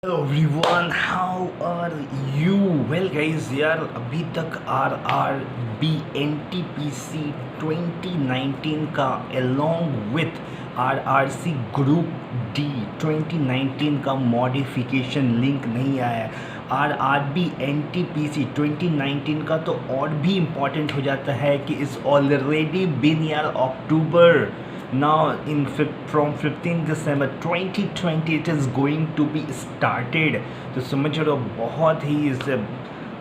Hello everyone, how are you? Well guys, यार अभी तक R R B N T P C 2019 का along with R R C group D 2019 का modification link नहीं आया है। R R B N T P C 2019 का तो और भी इम्पॉर्टेंट हो जाता है कि इट्स ऑलरेडी बिन यार अक्टूबर now from 15 December 2020 it is going to be started। तो समझ लो बहुत ही इस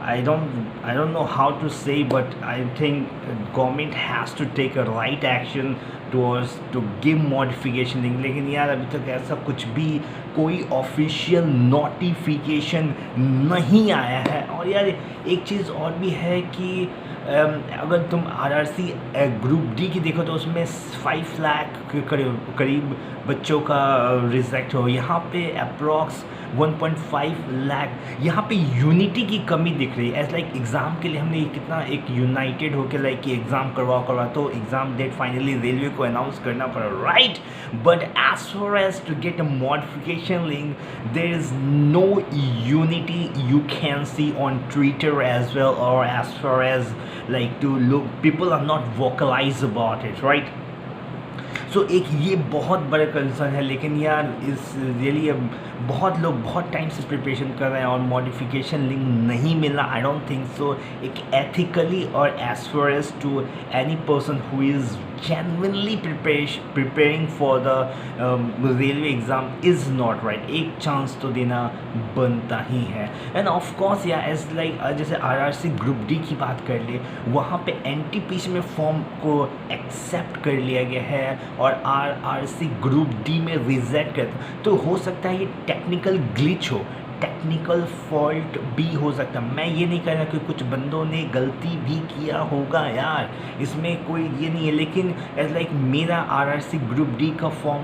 I don't know how to say, but I think government has to take a right action towards to give modification link। लेकिन यार अभी तक ऐसा कुछ भी कोई ऑफिशियल नोटिफिकेशन नहीं आया है। और यार एक चीज़ और भी है कि अगर तुम आरआरसी ग्रुप डी की देखो तो उसमें 5 लाख के करीब बच्चों का रिजेक्ट हो। यहाँ पे अप्रॉक्स 1.5 लाख यहाँ पे यूनिटी की कमी दिख रही है। एज लाइक एग्ज़ाम के लिए हमने कितना एक यूनाइटेड होकर लाइक कि एग्ज़ाम करवा तो एग्ज़ाम डेट फाइनली रेलवे को अनाउंस करना पड़ा, right? But as far as to get a modification link there is no unity you can see on Twitter as well, or as far as like to look, people are not vocalize about it, right? सो एक ये बहुत बड़ा concern है। लेकिन यार इस really अब बहुत लोग बहुत टाइम से प्रिपरेशन कर रहे हैं और मॉडिफिकेशन लिंक नहीं मिलना, आई डोंट थिंक सो एक एथिकली और as far as to any person who is genuinely preparing for the railway exam is not right। एक चांस तो देना बनता ही है। एंड ऑफ कोर्स या एज लाइक जैसे आरआरसी ग्रुप डी की बात कर ले, वहाँ पे एनटीपीसी में फॉर्म को एक्सेप्ट कर लिया गया है और आरआरसी ग्रुप डी में रिजेक्ट कर, तो हो सकता है ये टेक्निकल ग्लिच हो, टेक्निकल फॉल्ट भी हो सकता है। मैं ये नहीं कह रहा कि कुछ बंदों ने गलती भी किया होगा यार, इसमें कोई ये नहीं है। लेकिन एज लाइक मेरा आरआरसी ग्रुप डी का फॉर्म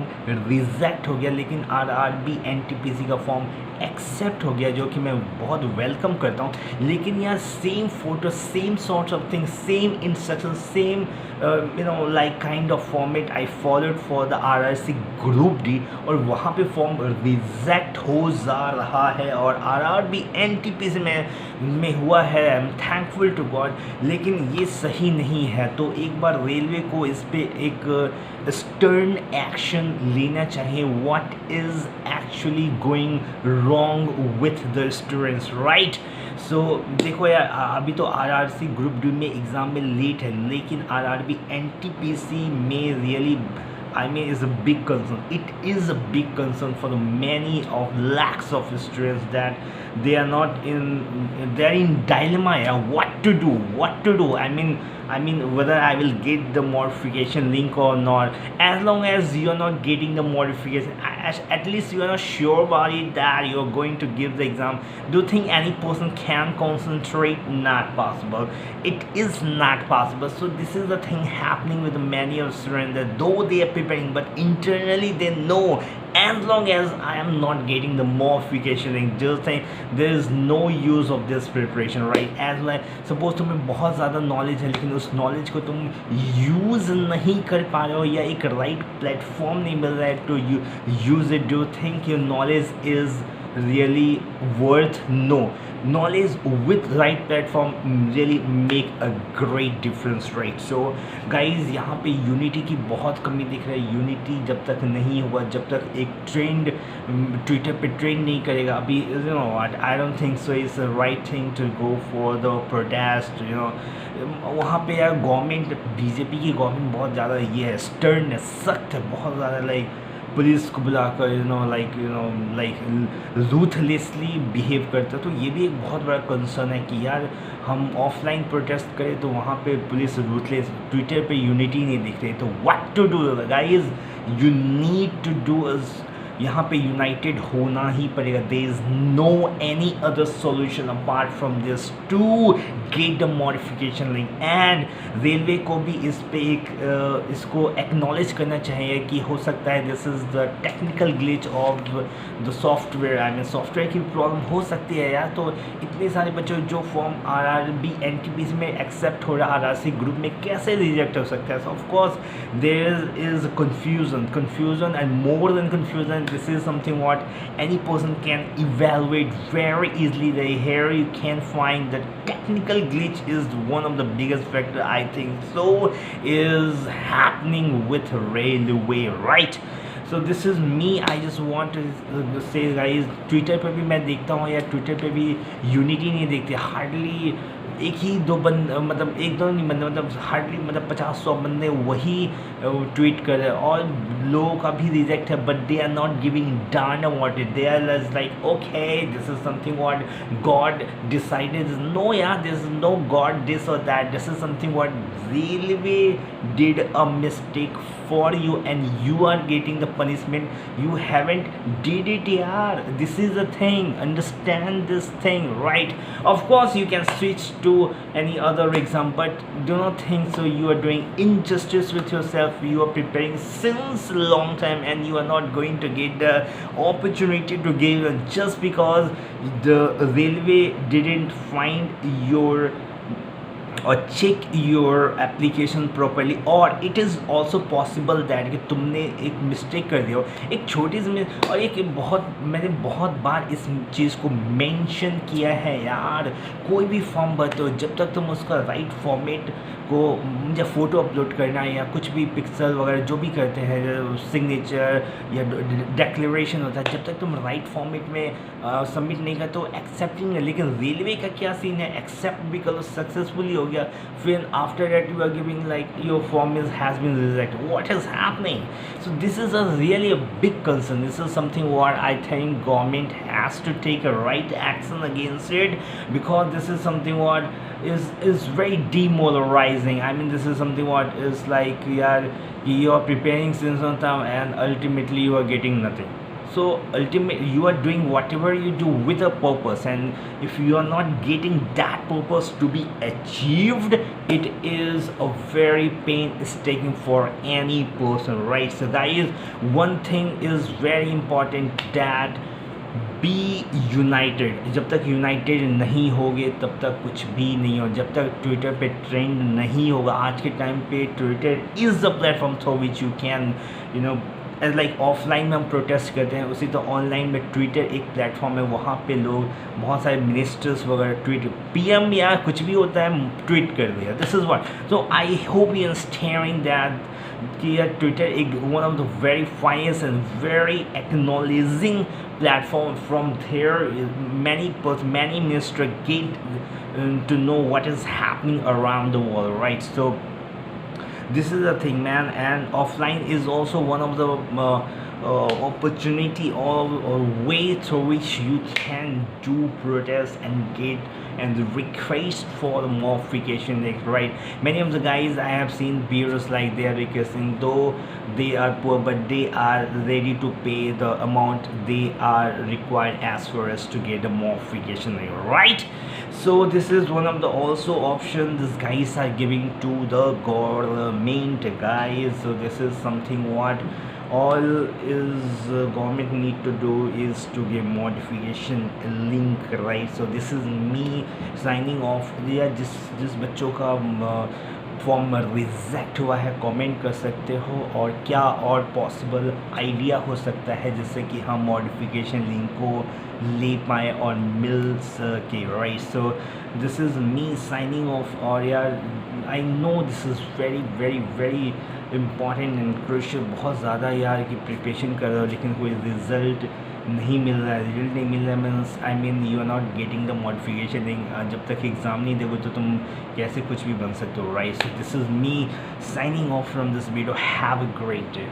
रिजेक्ट हो गया, लेकिन आरआरबी एनटीपीसी का फॉर्म एक्सेप्ट हो गया, जो कि मैं बहुत वेलकम करता हूँ। लेकिन यार same photo, same sorts of things, same instruction, same like kind of format I followed for the RRC group D, और वहाँ पे फॉर्म रिजेक्ट हो जा रहा है और आरआरबी एनटीपीसी में हुआ है। I am thankful to God. लेकिन ये सही नहीं है, तो एक बार रेलवे को इस पे एक स्टर्न एक्शन लेना चाहिए। What is actually going wrong with the students, right? So देखो यार, अभी तो आरआरसी ग्रुप डी में एग्ज़ाम में लेट है, लेकिन आरआरबी एनटीपीसी में really I mean, is a big concern. It is a big concern for the many of lakhs of students that they are not in, they're in dilemma. Yeah, what to do? What to do? I mean, whether I will get the modification link or not. As long as you're not getting the modification, at least you are not sure about it that you're going to give the exam. Do you think any person can concentrate? Not possible. It is not possible. So this is the thing happening with many of students, that though they are preparing, but internally they know, as long as I am not getting the modification link, just saying there is no use of this preparation, right? As like suppose तुम्हें बहुत ज़्यादा knowledge है, लेकिन उस knowledge को तुम use नहीं कर पा रहे हो या एक राइट प्लेटफॉर्म नहीं मिल रहा है to use it, do think your knowledge is really worth? No, knowledge with right platform really make a great difference, right? So guys, यहाँ पे यूनिटी की बहुत कमी दिख रही है। यूनिटी जब तक नहीं हुआ, जब तक एक ट्रेंड ट्विटर पे ट्रेंड नहीं करेगा, अभी you know what, I don't think so it's a right thing to go for the protest, you know. वहाँ पे यार गवर्नमेंट, बीजेपी की गवर्नमेंट बहुत ज़्यादा ये है, स्टर्न है, सख्त है, बहुत ज़्यादा लाइक पुलिस को बुलाकर you know like ruthlessly behave करता है। तो ये भी एक बहुत बड़ा कंसर्न है कि यार हम ऑफलाइन प्रोटेस्ट करें तो वहाँ पे पुलिस रूथलेस, ट्विटर पे यूनिटी नहीं दिख रही। तो what to do guys, you need to do, यहाँ पे यूनाइटेड होना ही पड़ेगा। There is no any other solution apart from this to get the modification link. And railway को भी इस पे एक इसको एक्नॉलेज करना चाहिए कि हो सकता है this is the technical glitch of the software. I mean software की प्रॉब्लम हो सकती है यार। तो इतने सारे बच्चों जो फॉर्म आरआरबी एनटीपीसी में एक्सेप्ट हो रहा है, आरआरसी ग्रुप में कैसे रिजेक्ट हो सकता है? So of course there is confusion and more than confusion and this is something what any person can evaluate very easily. The here you can find the technical glitch is one of the biggest factor I think so is happening with railway, right? So this is me. I just want से guys Twitter पर भी मैं देखता हूँ या Twitter पे भी unity नहीं देखते. हार्डली एक ही दो बंद मतलब एक दो नहीं बंदे मतलब हार्डली मतलब 50-100 बंदे वही ट्वीट कर रहे हैं और लोगों का भी रिजेक्ट है. But they are not giving damn about it. They are like okay this is something what God decided. No यार this is no God this और that. This is something what railway did a mistake for you and you are getting the punishment. You haven't did it yaar. This is the thing, understand this thing, right? Of course you can switch to any other exam, but do not think so you are doing injustice with yourself. You are preparing since long time and you are not going to get the opportunity to give just because the railway didn't find your और check your application properly. और it is also possible that कि तुमने एक mistake कर दिया हो, एक छोटी सी. और एक बहुत मैंने बहुत बार इस चीज़ को मेंशन किया है यार. कोई भी फॉर्म भरते हो जब तक तुम उसका राइट फॉर्मेट को जब फ़ोटो अपलोड करना है या कुछ भी पिक्सल वगैरह जो भी करते हैं सिग्नेचर या डिक्लेरेशन होता है, जब तक तुम राइट फॉर्मेट में सबमिट नहीं करते तो एक्सेप्टिंग है. लेकिन रेलवे का क्या सीन है, एक्सेप्ट भी करो सक्सेसफुली हो गया, फिर after that you are giving like your form is has been rejected. What is happening? So this is a really a big concern. This is something what I think government has to take a right action against it because this is something what is very demoralizing. I mean this is something what is like you are preparing since some time and ultimately you are getting nothing. So ultimately you are doing whatever you do with a purpose, and if you are not getting that purpose to be achieved, it is a very painstaking for any person, right? So that is one thing is very important, that B united. जब तक United नहीं होगे तब तक कुछ भी नहीं हो. जब तक ट्विटर पे ट्रेंड नहीं होगा, आज के टाइम पे Twitter is the platform through which you can you know as like offline में हम प्रोटेस्ट करते हैं उसी तो ऑनलाइन में ट्विटर एक प्लेटफॉर्म है. वहाँ पे लोग बहुत सारे मिनिस्टर्स वगैरह ट्वीट पीएम या कुछ भी होता है ट्वीट कर दिया. This is what. So I hope you understanding that कि यार ट्विटर एक one of the very finest and very acknowledging platform. From there many ministers get to know what is happening around the world, right? So this is the thing, man. And offline is also one of the opportunity or way through which you can do protest and get and request for the modification, right? Many of the guys I have seen bureaus like they are requesting, though they are poor, but they are ready to pay the amount they are required as far as to get the modification, right? So this is one of the also option these guys are giving to the government, guys. So this is something what all is government need to do is to give modification link, right? So this is me signing off. या जिस बच्चों का form reject हुआ है comment कर सकते हो, और क्या और पॉसिबल आइडिया हो सकता है जिससे कि हम मॉडिफिकेशन लिंक को ले पाए और मिल सके, right? So this is me signing off. और यार I know this is very very very important and crucial. बहुत ज़्यादा यार कि प्रिपरेशन कर रहे हो लेकिन कोई रिज़ल्ट नहीं मिल रहा है. रिजल्ट नहीं मिल रहा है means I mean you are not getting the modification. जब तक एग्ज़ाम नहीं दोगे तो तुम कैसे कुछ भी बन सकते हो, right? So this is me signing off from this video. Have a great day.